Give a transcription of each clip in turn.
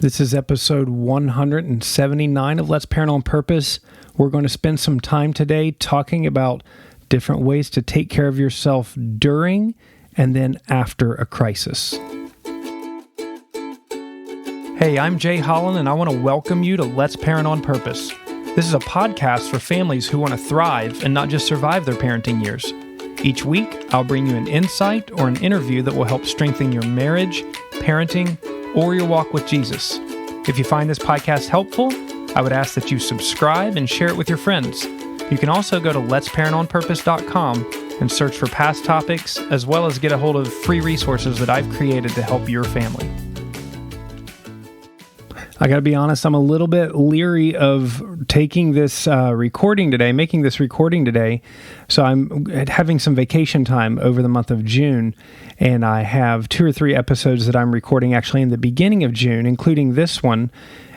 This is episode 179 of Let's Parent on Purpose. We're going to spend some time today talking about different ways to take care of yourself during and then after a crisis. Hey, I'm Jay Holland, and I want to welcome you to Let's Parent on Purpose. This is a podcast for families who want to thrive and not just survive their parenting years. Each week, I'll bring you an insight or an interview that will help strengthen your marriage, parenting, or your walk with Jesus. If you find this podcast helpful, I would ask that you subscribe and share it with your friends. You can also go to letsparentonpurpose.com and search for past topics, as well as get a hold of free resources that I've created to help your family. I got to be honest, I'm a little bit leery of taking this recording today. So I'm having some vacation time over the month of June, and I have 2 or 3 episodes that I'm recording actually in the beginning of June, including this one.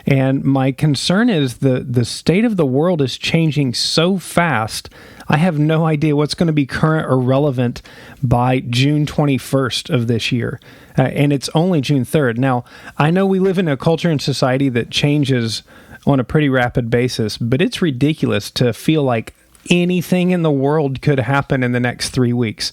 And my concern is the state of the world is changing so fast. I have no idea what's going to be current or relevant by June 21st of this year. And it's only June 3rd. Now, I know we live in a culture and society that changes on a pretty rapid basis, but it's ridiculous to feel like anything in the world could happen in the next 3 weeks.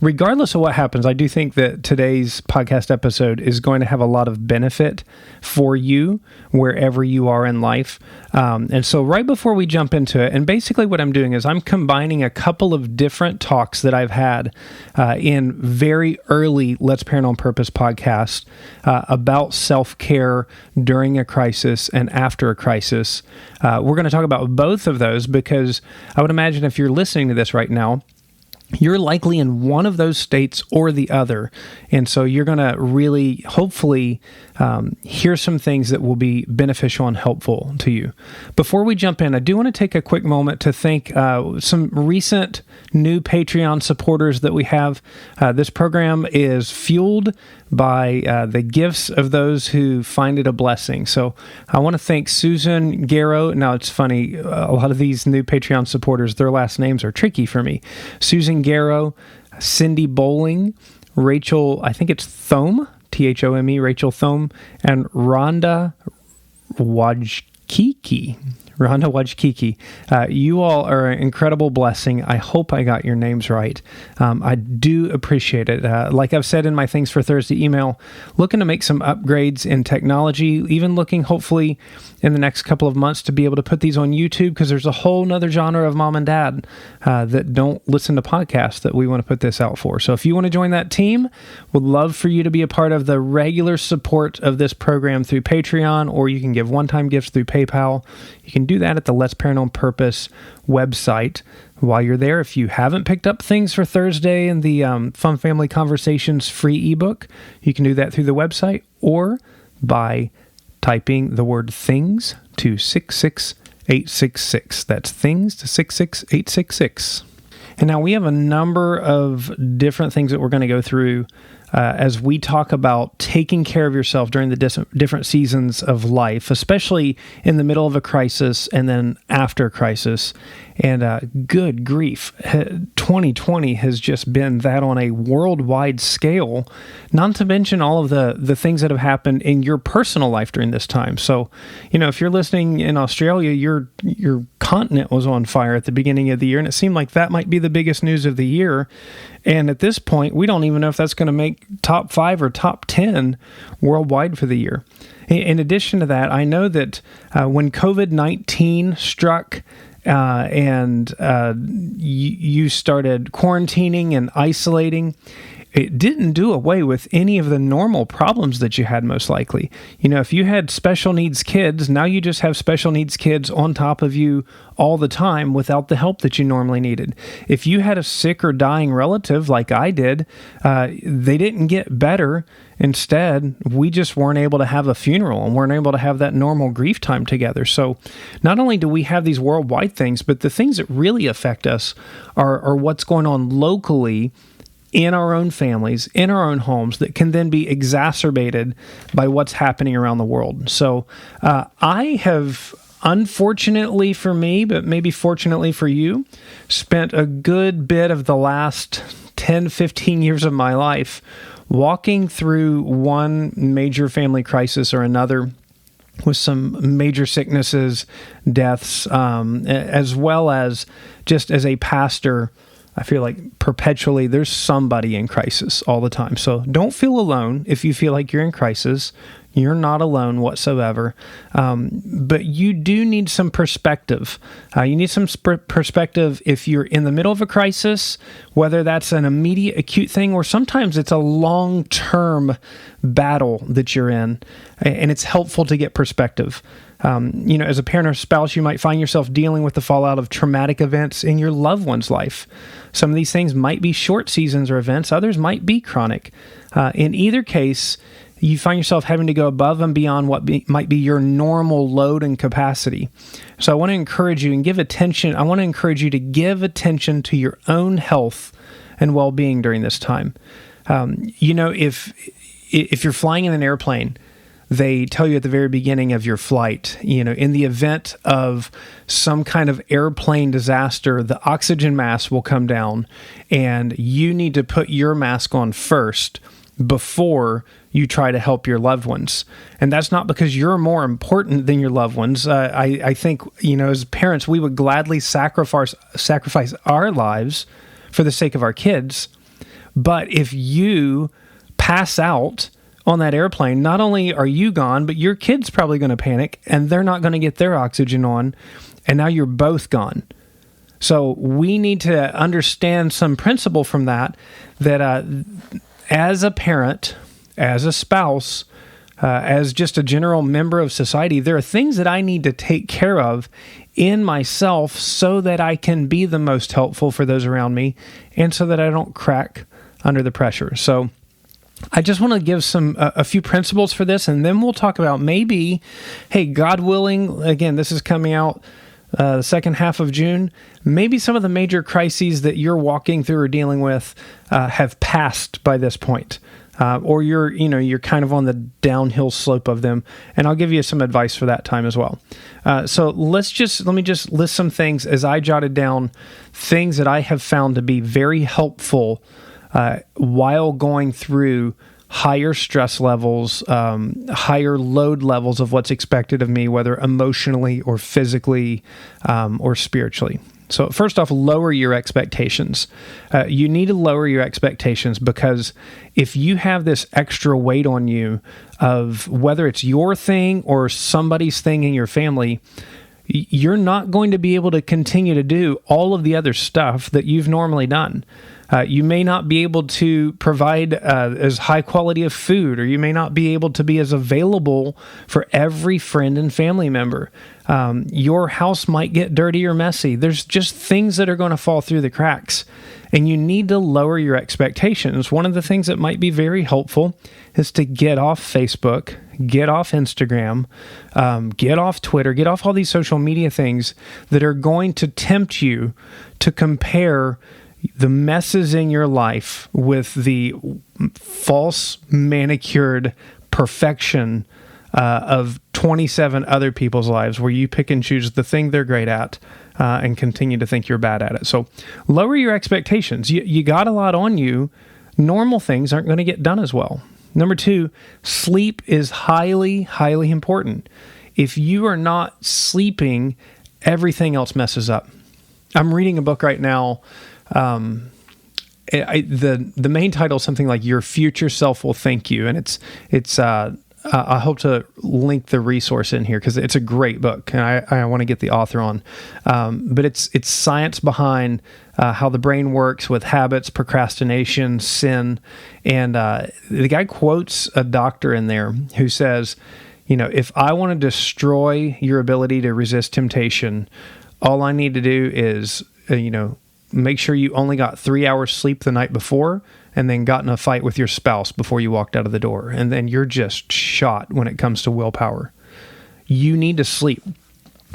Regardless of what happens, I do think that today's podcast episode is going to have a lot of benefit for you wherever you are in life. And so right before we jump into it, and basically what I'm doing is I'm combining a couple of different talks that I've had in very early Let's Parent on Purpose podcast about self-care during a crisis and after a crisis. We're going to talk about both of those because I would imagine if you're listening to this right now, you're likely in one of those states or the other. And so you're going to really, hopefully, hear some things that will be beneficial and helpful to you. Before we jump in, I do want to take a quick moment to thank some recent new Patreon supporters that we have. This program is fueled by the gifts of those who find it a blessing. So I want to thank Susan Garrow. Now, it's funny, a lot of these new Patreon supporters, their last names are tricky for me. Susan Garrow, Cindy Bowling, Rachel, I think it's Thome, Thome, Rachel Thome, and Rhonda Wajkiki. You all are an incredible blessing. I hope I got your names right. I do appreciate it. Like I've said in my Things for Thursday email, looking to make some upgrades in technology, even looking hopefully in the next couple of months to be able to put these on YouTube, because there's a whole nother genre of mom and dad that don't listen to podcasts that we want to put this out for. So if you want to join that team, would love for you to be a part of the regular support of this program through Patreon, or you can give one-time gifts through PayPal. You can do that at the Let's Parent on Purpose website. While you're there, if you haven't picked up Things for Thursday and the Fun Family Conversations free ebook, you can do that through the website or by typing the word things to 66866. That's things to 66866. And now we have a number of different things that we're going to go through as we talk about taking care of yourself during the different seasons of life, especially in the middle of a crisis and then after a crisis. And good grief, 2020 has just been that on a worldwide scale, not to mention all of the things that have happened in your personal life during this time. So, if you're listening in Australia, your continent was on fire at the beginning of the year, and it seemed like that might be the biggest news of the year. And at this point, we don't even know if that's going to make top 5 or top 10 worldwide for the year. In addition to that, I know that when COVID-19 struck, and you started quarantining and isolating, it didn't do away with any of the normal problems that you had, most likely. If you had special needs kids, now you just have special needs kids on top of you all the time without the help that you normally needed. If you had a sick or dying relative like I did, they didn't get better. Instead, we just weren't able to have a funeral and weren't able to have that normal grief time together. So not only do we have these worldwide things, but the things that really affect us are what's going on locally in our own families, in our own homes, that can then be exacerbated by what's happening around the world. So I have, unfortunately for me, but maybe fortunately for you, spent a good bit of the last 10, 15 years of my life walking through one major family crisis or another with some major sicknesses, deaths, as well as just as a pastor, I feel like perpetually there's somebody in crisis all the time. So don't feel alone if you feel like you're in crisis. You're not alone whatsoever. But you do need some perspective. You need some perspective if you're in the middle of a crisis, whether that's an immediate acute thing or sometimes it's a long-term battle that you're in, and it's helpful to get perspective. As a parent or spouse, you might find yourself dealing with the fallout of traumatic events in your loved one's life. Some of these things might be short seasons or events. Others might be chronic. In either case, you find yourself having to go above and beyond what might be your normal load and capacity. So I want to encourage you and give attention. I want to encourage you to give attention to your own health and well-being during this time. If you're flying in an airplane, they tell you at the very beginning of your flight, in the event of some kind of airplane disaster, the oxygen mask will come down and you need to put your mask on first before you try to help your loved ones. And that's not because you're more important than your loved ones. I think, as parents, we would gladly sacrifice our lives for the sake of our kids. But if you pass out on that airplane, not only are you gone, but your kid's probably going to panic and they're not going to get their oxygen on. And now you're both gone. So we need to understand some principle from that as a parent, as a spouse, as just a general member of society, there are things that I need to take care of in myself so that I can be the most helpful for those around me and so that I don't crack under the pressure. So I just want to give a few principles for this, and then we'll talk about maybe, hey, God willing, again, this is coming out the second half of June, maybe some of the major crises that you're walking through or dealing with have passed by this point. Or you're kind of on the downhill slope of them, and I'll give you some advice for that time as well. So let me just list some things as I jotted down things that I have found to be very helpful while going through higher stress levels, higher load levels of what's expected of me, whether emotionally or physically or spiritually. So first off, lower your expectations. You need to lower your expectations because if you have this extra weight on you of whether it's your thing or somebody's thing in your family, you're not going to be able to continue to do all of the other stuff that you've normally done. You may not be able to provide as high quality of food, or you may not be able to be as available for every friend and family member. Your house might get dirty or messy. There's just things that are going to fall through the cracks, and you need to lower your expectations. One of the things that might be very helpful is to get off Facebook, get off Instagram, get off Twitter, get off all these social media things that are going to tempt you to compare the messes in your life with the false manicured perfection of 27 other people's lives, where you pick and choose the thing they're great at and continue to think you're bad at it. So lower your expectations. You got a lot on you. Normal things aren't going to get done as well. Number 2, sleep is highly, highly important. If you are not sleeping, everything else messes up. I'm reading a book right now. The main title is something like "Your Future Self Will Thank You," and it's. I hope to link the resource in here because it's a great book, and I want to get the author on. But it's science behind how the brain works with habits, procrastination, sin, and the guy quotes a doctor in there who says, if I want to destroy your ability to resist temptation, all I need to do is, make sure you only got 3 hours sleep the night before and then got in a fight with your spouse before you walked out of the door. And then you're just shot when it comes to willpower. You need to sleep.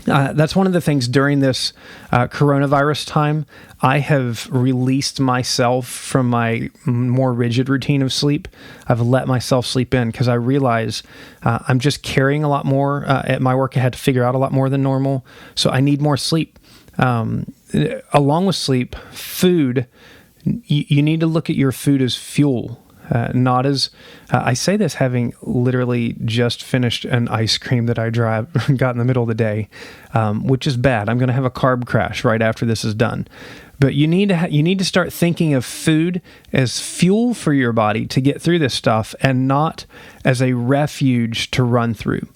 That's one of the things during this coronavirus time. I have released myself from my more rigid routine of sleep. I've let myself sleep in because I realize I'm just carrying a lot more at my work. I had to figure out a lot more than normal. So I need more sleep. Along with sleep, food, you need to look at your food as fuel. Not as, I say this having literally just finished an ice cream that I got in the middle of the day, which is bad. I'm going to have a carb crash right after this is done. But you need to start thinking of food as fuel for your body to get through this stuff, and not as a refuge to run through.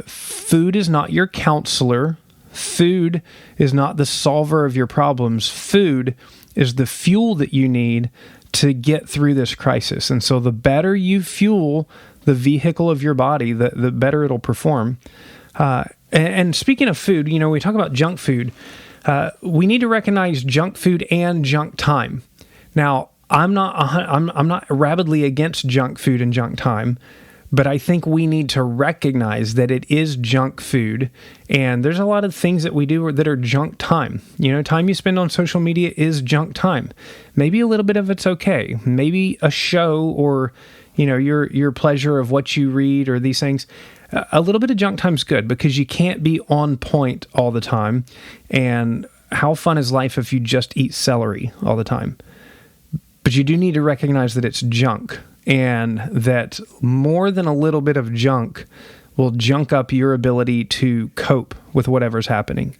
Food is not your counselor. Food is not the solver of your problems. Food is the fuel that you need to get through this crisis. And so the better you fuel the vehicle of your body, the better it'll perform. And speaking of food, we talk about junk food. We need to recognize junk food and junk time. Now, I'm not rabidly against junk food and junk time, but I think we need to recognize that it is junk food, and there's a lot of things that we do that are junk time. Time you spend on social media is junk time. Maybe a little bit of it's okay. Maybe a show or, your pleasure of what you read or these things. A little bit of junk time's good, because you can't be on point all the time. And how fun is life if you just eat celery all the time? But you do need to recognize that it's junk, and that more than a little bit of junk will junk up your ability to cope with whatever's happening.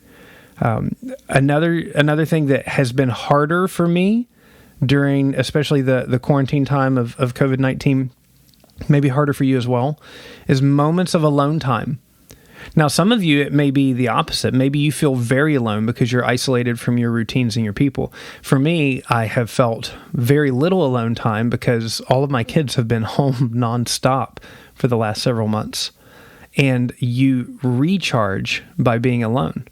Another thing that has been harder for me during especially the quarantine time of COVID-19, maybe harder for you as well, is moments of alone time. Now, some of you, it may be the opposite. Maybe you feel very alone because you're isolated from your routines and your people. For me, I have felt very little alone time because all of my kids have been home nonstop for the last several months. And you recharge by being alone.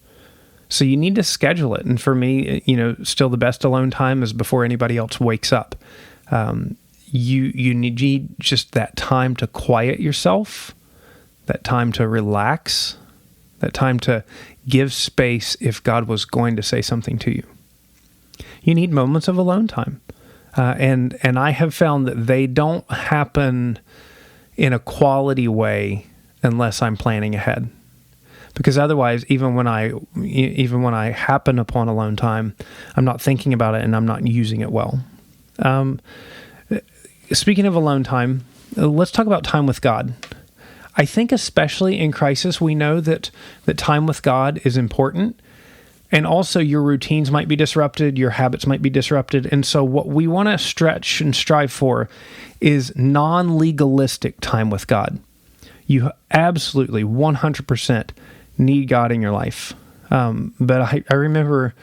So you need to schedule it. And for me, still the best alone time is before anybody else wakes up. You need just that time to quiet yourself, that time to relax, that time to give space if God was going to say something to you. You need moments of alone time. And I have found that they don't happen in a quality way unless I'm planning ahead. Because otherwise, even when I happen upon alone time, I'm not thinking about it and I'm not using it well. Speaking of alone time, let's talk about time with God. I think especially in crisis, we know that time with God is important. And also your routines might be disrupted, your habits might be disrupted. And so what we want to stretch and strive for is non-legalistic time with God. You absolutely 100% need God in your life. But I remember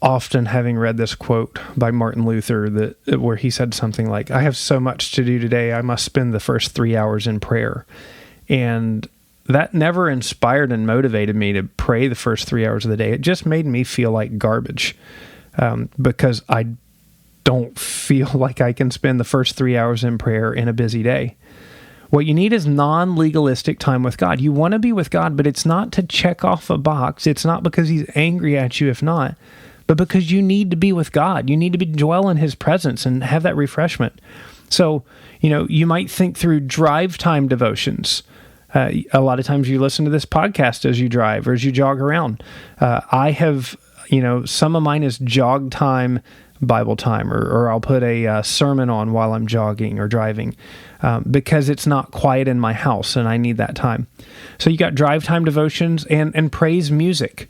often having read this quote by Martin Luther where he said something like, "I have so much to do today, I must spend the first 3 hours in prayer." And that never inspired and motivated me to pray the first 3 hours of the day. It just made me feel like garbage, because I don't feel like I can spend the first 3 hours in prayer in a busy day. What you need is non-legalistic time with God. You want to be with God, but it's not to check off a box. It's not because he's angry at you if not, but because you need to be with God. You need to dwell in his presence and have that refreshment. So, you might think through drive time devotions. A lot of times you listen to this podcast as you drive or as you jog around. I have, some of mine is jog time, Bible time, or I'll put a sermon on while I'm jogging or driving, because it's not quiet in my house and I need that time. So you got drive time devotions and praise music.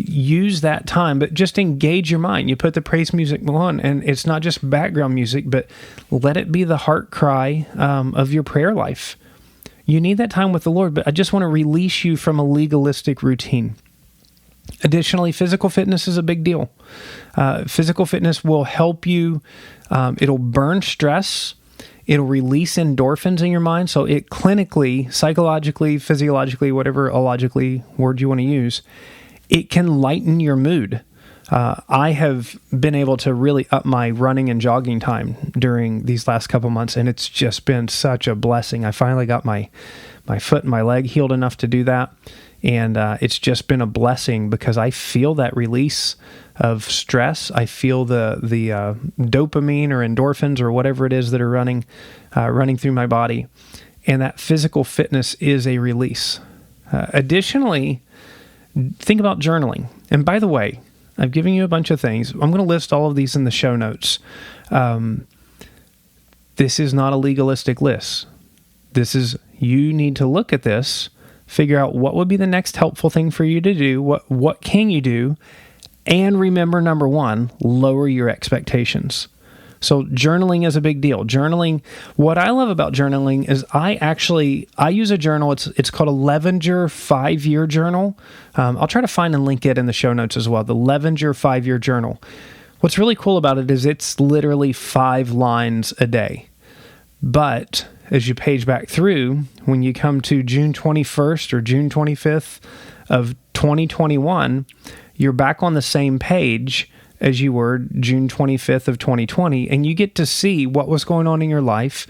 Use that time, but just engage your mind. You put the praise music on, and it's not just background music, but let it be the heart cry of your prayer life. You need that time with the Lord, but I just want to release you from a legalistic routine. Additionally, physical fitness is a big deal. Physical fitness will help you. It'll burn stress. It'll release endorphins in your mind. So it clinically, psychologically, physiologically, whatever illogically word you want to use, it can lighten your mood. I have been able to really up my running and jogging time during these last couple months, and it's just been such a blessing. I finally got my foot and my leg healed enough to do that, and it's just been a blessing because I feel that release of stress. I feel the dopamine or endorphins or whatever it is that are running through my body, and that physical fitness is a release. Additionally, think about journaling. And by the way, I've given you a bunch of things. I'm going to list all of these in the show notes. this is not a legalistic list. This is, you need to look at this, figure out what would be the next helpful thing for you to do, what can you do, and remember, number one, lower your expectations. So journaling is a big deal. Journaling, what I love about journaling is I use a journal. It's called a Levenger 5-year journal. I'll try to find and link it in the show notes as well. The Levenger 5-year journal. What's really cool about it is it's literally 5 lines a day. But as you page back through, when you come to June 21st or June 25th of 2021, you're back on the same page as you were June 25th of 2020, and you get to see what was going on in your life.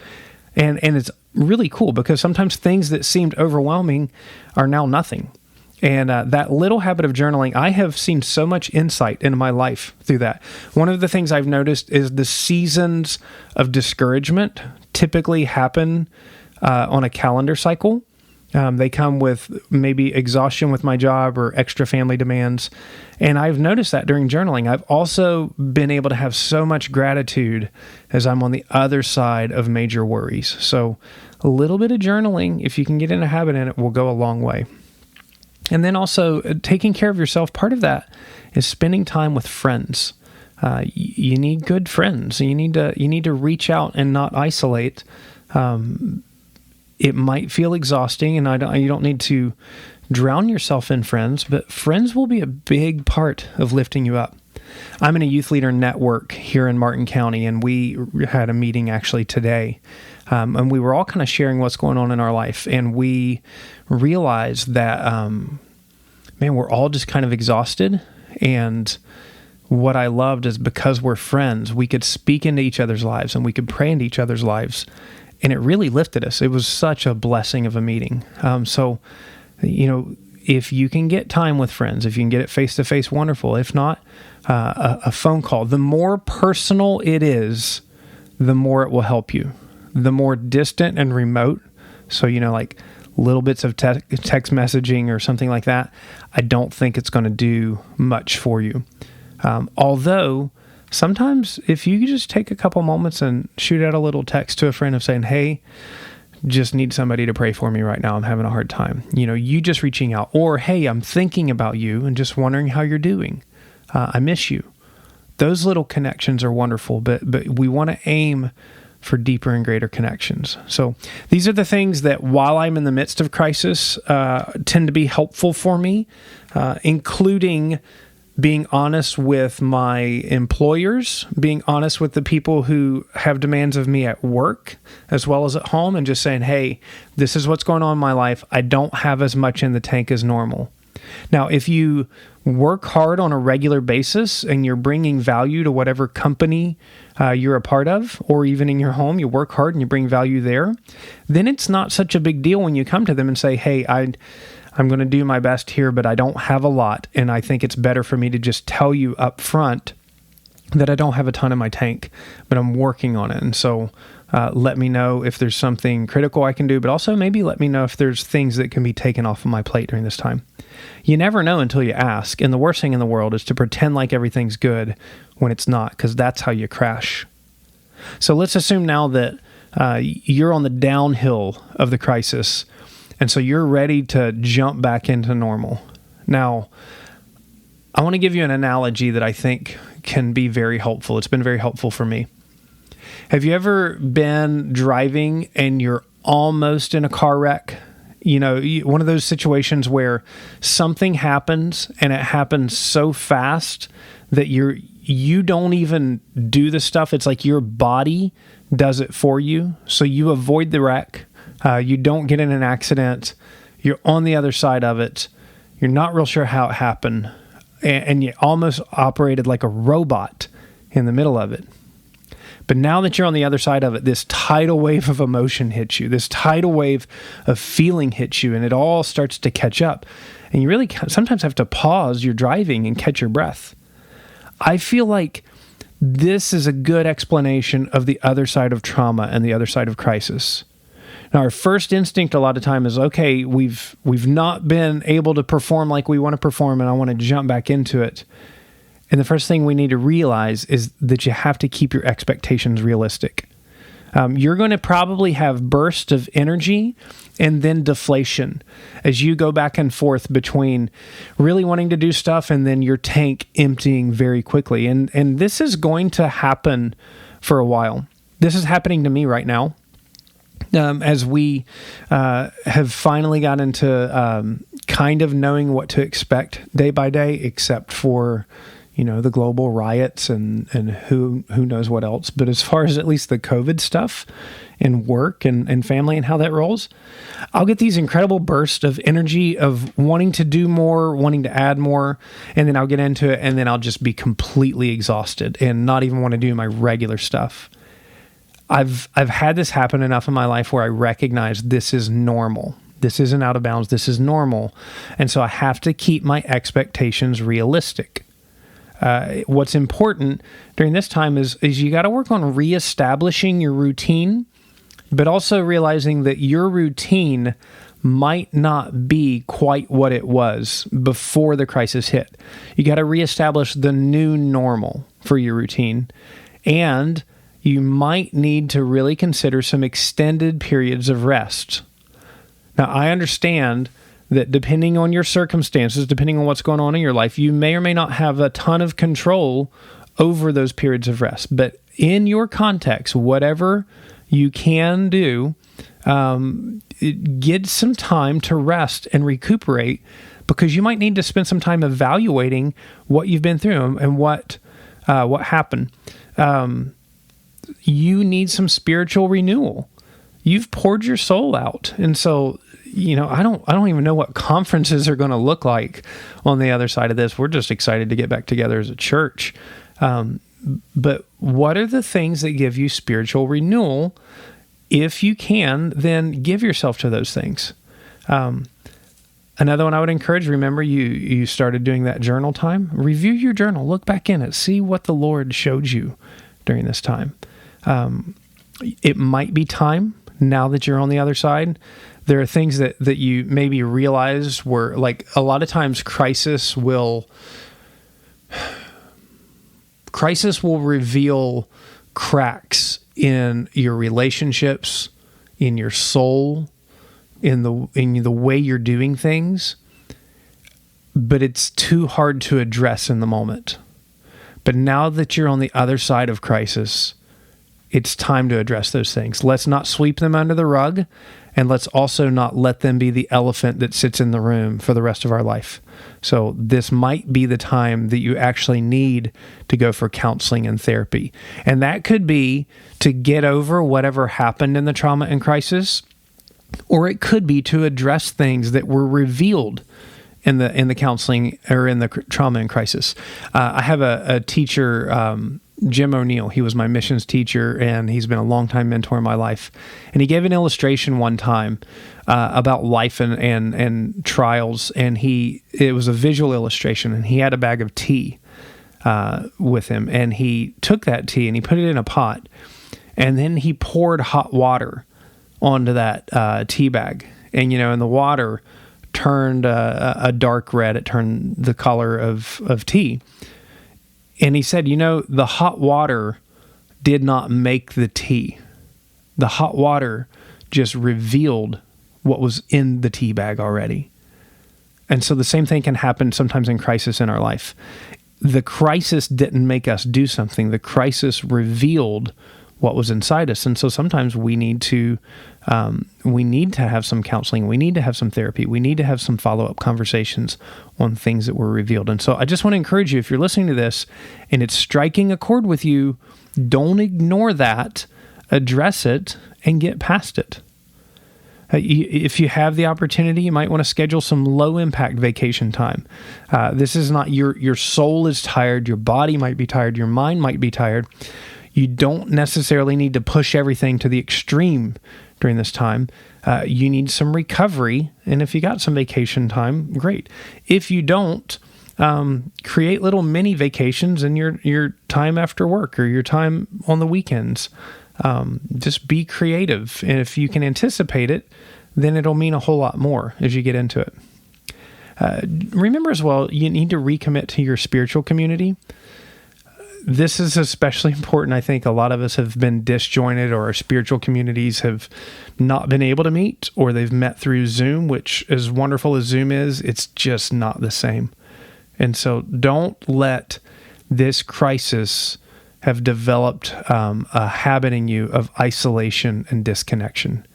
And it's really cool because sometimes things that seemed overwhelming are now nothing. And that little habit of journaling, I have seen so much insight into my life through that. One of the things I've noticed is the seasons of discouragement typically happen on a calendar cycle. They come with maybe exhaustion with my job or extra family demands. And I've noticed that during journaling. I've also been able to have so much gratitude as I'm on the other side of major worries. So a little bit of journaling, if you can get in a habit in it, will go a long way. And then also taking care of yourself. Part of that is spending time with friends. You need good friends. You need to reach out and not isolate. It might feel exhausting, and you don't need to drown yourself in friends, but friends will be a big part of lifting you up. I'm in a youth leader network here in Martin County, and we had a meeting actually today, and we were all kind of sharing what's going on in our life, and we realized that, we're all just kind of exhausted, and what I loved is because we're friends, we could speak into each other's lives, and we could pray into each other's lives. And it really lifted us. It was such a blessing of a meeting. So, if you can get time with friends, if you can get it face-to-face, wonderful. If not, a phone call. The more personal it is, the more it will help you. The more distant and remote, so, like little bits of text messaging or something like that, I don't think it's going to do much for you. Although, sometimes if you just take a couple moments and shoot out a little text to a friend of saying, hey, just need somebody to pray for me right now. I'm having a hard time. You just reaching out. Or, hey, I'm thinking about you and just wondering how you're doing. I miss you. Those little connections are wonderful, but we want to aim for deeper and greater connections. So these are the things that while I'm in the midst of crisis tend to be helpful for me, including being honest with my employers, being honest with the people who have demands of me at work as well as at home, and just saying, hey, this is what's going on in my life. I don't have as much in the tank as normal. Now, if you work hard on a regular basis and you're bringing value to whatever company you're a part of, or even in your home, you work hard and you bring value there, then it's not such a big deal when you come to them and say, hey, I'm going to do my best here, but I don't have a lot, and I think it's better for me to just tell you up front that I don't have a ton in my tank, but I'm working on it. And so let me know if there's something critical I can do, but also maybe let me know if there's things that can be taken off of my plate during this time. You never know until you ask, and the worst thing in the world is to pretend like everything's good when it's not, because that's how you crash. So let's assume now that you're on the downhill of the crisis, and so you're ready to jump back into normal. Now, I want to give you an analogy that I think can be very helpful. It's been very helpful for me. Have you ever been driving and you're almost in a car wreck? One of those situations where something happens and it happens so fast that you don't even do the stuff. It's like your body does it for you. So you avoid the wreck. You don't get in an accident. You're on the other side of it. You're not real sure how it happened. And you almost operated like a robot in the middle of it. But now that you're on the other side of it, this tidal wave of emotion hits you. This tidal wave of feeling hits you, and it all starts to catch up. And you really sometimes have to pause your driving and catch your breath. I feel like this is a good explanation of the other side of trauma and the other side of crisis. Now, our first instinct a lot of time is, okay, we've not been able to perform like we want to perform, and I want to jump back into it. And the first thing we need to realize is that you have to keep your expectations realistic. You're going to probably have bursts of energy and then deflation as you go back and forth between really wanting to do stuff and then your tank emptying very quickly. And this is going to happen for a while. This is happening to me right now. As we have finally got into kind of knowing what to expect day by day, except for, the global riots and who knows what else. But as far as at least the COVID stuff and work and family and how that rolls, I'll get these incredible bursts of energy of wanting to do more, wanting to add more, and then I'll get into it, and then I'll just be completely exhausted and not even want to do my regular stuff. I've had this happen enough in my life where I recognize this is normal. This isn't out of bounds. This is normal. And so I have to keep my expectations realistic. What's important during this time is you got to work on reestablishing your routine, but also realizing that your routine might not be quite what it was before the crisis hit. You got to reestablish the new normal for your routine, and you might need to really consider some extended periods of rest. Now, I understand that depending on your circumstances, depending on what's going on in your life, you may or may not have a ton of control over those periods of rest. But in your context, whatever you can do, get some time to rest and recuperate, because you might need to spend some time evaluating what you've been through and what happened. You need some spiritual renewal. You've poured your soul out. And so, I don't even know what conferences are going to look like on the other side of this. We're just excited to get back together as a church. But what are the things that give you spiritual renewal? If you can, then give yourself to those things. Another one I would encourage, remember you started doing that journal time. Review your journal. Look back in it. See what the Lord showed you during this time. It might be time, now that you're on the other side. There are things that you maybe realize were, like, a lot of times crisis will reveal cracks in your relationships, in your soul, in the way you're doing things, but it's too hard to address in the moment. But now that you're on the other side of crisis, it's time to address those things. Let's not sweep them under the rug, and let's also not let them be the elephant that sits in the room for the rest of our life. So this might be the time that you actually need to go for counseling and therapy. And that could be to get over whatever happened in the trauma and crisis, or it could be to address things that were revealed in the counseling or in the trauma and crisis. I have a teacher, Jim O'Neill. He was my missions teacher, and he's been a longtime mentor in my life. And he gave an illustration one time about life and trials, and it was a visual illustration, and he had a bag of tea with him, and he took that tea and he put it in a pot, and then he poured hot water onto that tea bag, and and the water turned a dark red. It turned the color of tea. And he said, the hot water did not make the tea. The hot water just revealed what was in the tea bag already. And so the same thing can happen sometimes in crisis in our life. The crisis didn't make us do something. The crisis revealed what was inside us. And so sometimes we need to have some counseling. We need to have some therapy. We need to have some follow-up conversations on things that were revealed. And so I just want to encourage you, if you're listening to this and it's striking a chord with you, don't ignore that, address it, and get past it. If you have the opportunity, you might want to schedule some low-impact vacation time. This is not your soul is tired, your body might be tired, your mind might be tired. You don't necessarily need to push everything to the extreme during this time. You need some recovery, and if you got some vacation time, great. If you don't, create little mini vacations in your time after work or your time on the weekends. Just be creative, and if you can anticipate it, then it'll mean a whole lot more as you get into it. Remember as well, you need to recommit to your spiritual community. this is especially important. I think a lot of us have been disjointed, or our spiritual communities have not been able to meet, or they've met through Zoom, which, as wonderful as Zoom is, it's just not the same. And so don't let this crisis have developed a habit in you of isolation and disconnection.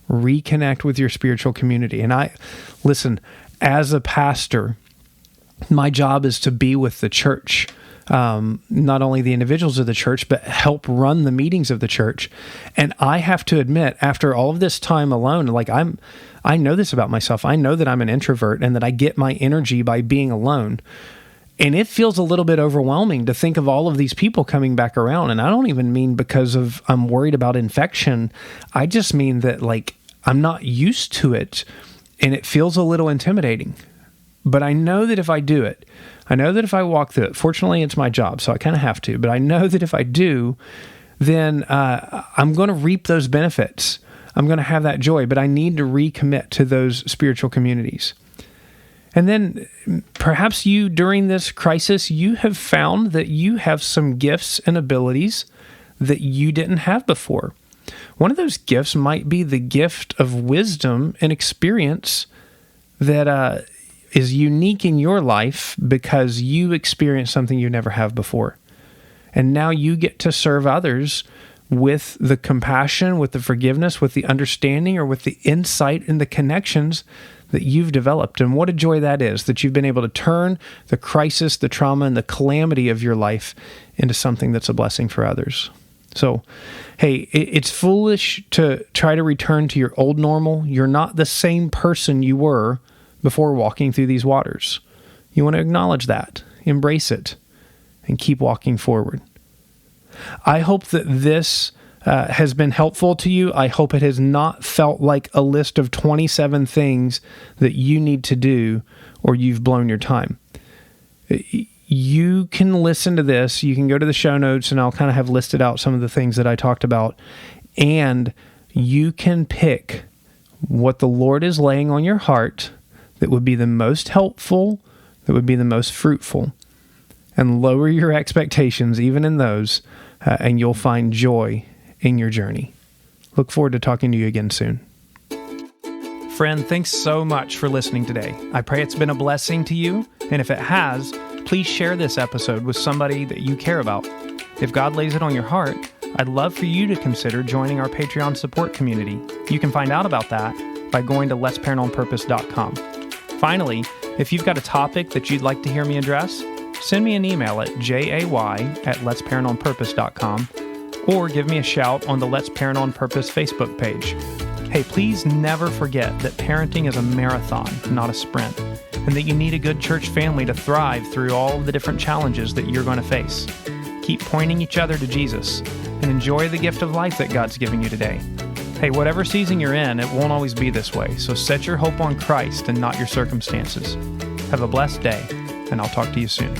Reconnect with your spiritual community. And listen, as a pastor, my job is to be with the church, not only the individuals of the church, but help run the meetings of the church. And I have to admit, after all of this time alone, I know this about myself. I know that I'm an introvert and that I get my energy by being alone. And it feels a little bit overwhelming to think of all of these people coming back around. And I don't even mean because I'm worried about infection. I just mean that I'm not used to it, and it feels a little intimidating. But I know that if I do it, I know that if I walk through it, fortunately it's my job, so I kind of have to, but I know that if I do, then I'm going to reap those benefits. I'm going to have that joy, but I need to recommit to those spiritual communities. And then perhaps you, during this crisis, you have found that you have some gifts and abilities that you didn't have before. One of those gifts might be the gift of wisdom and experience that is unique in your life because you experienced something you never have before. And now you get to serve others with the compassion, with the forgiveness, with the understanding, or with the insight and the connections that you've developed. And what a joy that is, that you've been able to turn the crisis, the trauma, and the calamity of your life into something that's a blessing for others. So, hey, it's foolish to try to return to your old normal. You're not the same person you were before walking through these waters. You want to acknowledge that, embrace it, and keep walking forward. I hope that this has been helpful to you. I hope it has not felt like a list of 27 things that you need to do or you've blown your time. You can listen to this. You can go to the show notes, and I'll kind of have listed out some of the things that I talked about. And you can pick what the Lord is laying on your heart that would be the most helpful, that would be the most fruitful, and lower your expectations even in those, and you'll find joy in your journey. Look forward to talking to you again soon. Friend, thanks so much for listening today. I pray it's been a blessing to you, and if it has, please share this episode with somebody that you care about. If God lays it on your heart, I'd love for you to consider joining our Patreon support community. You can find out about that by going to letsparentonpurpose.com. Finally, if you've got a topic that you'd like to hear me address, send me an email at jay@letsparentonpurpose.com or give me a shout on the Let's Parent on Purpose Facebook page. Hey, please never forget that parenting is a marathon, not a sprint, and that you need a good church family to thrive through all of the different challenges that you're going to face. Keep pointing each other to Jesus and enjoy the gift of life that God's giving you today. Hey, whatever season you're in, it won't always be this way, so set your hope on Christ and not your circumstances. Have a blessed day, and I'll talk to you soon.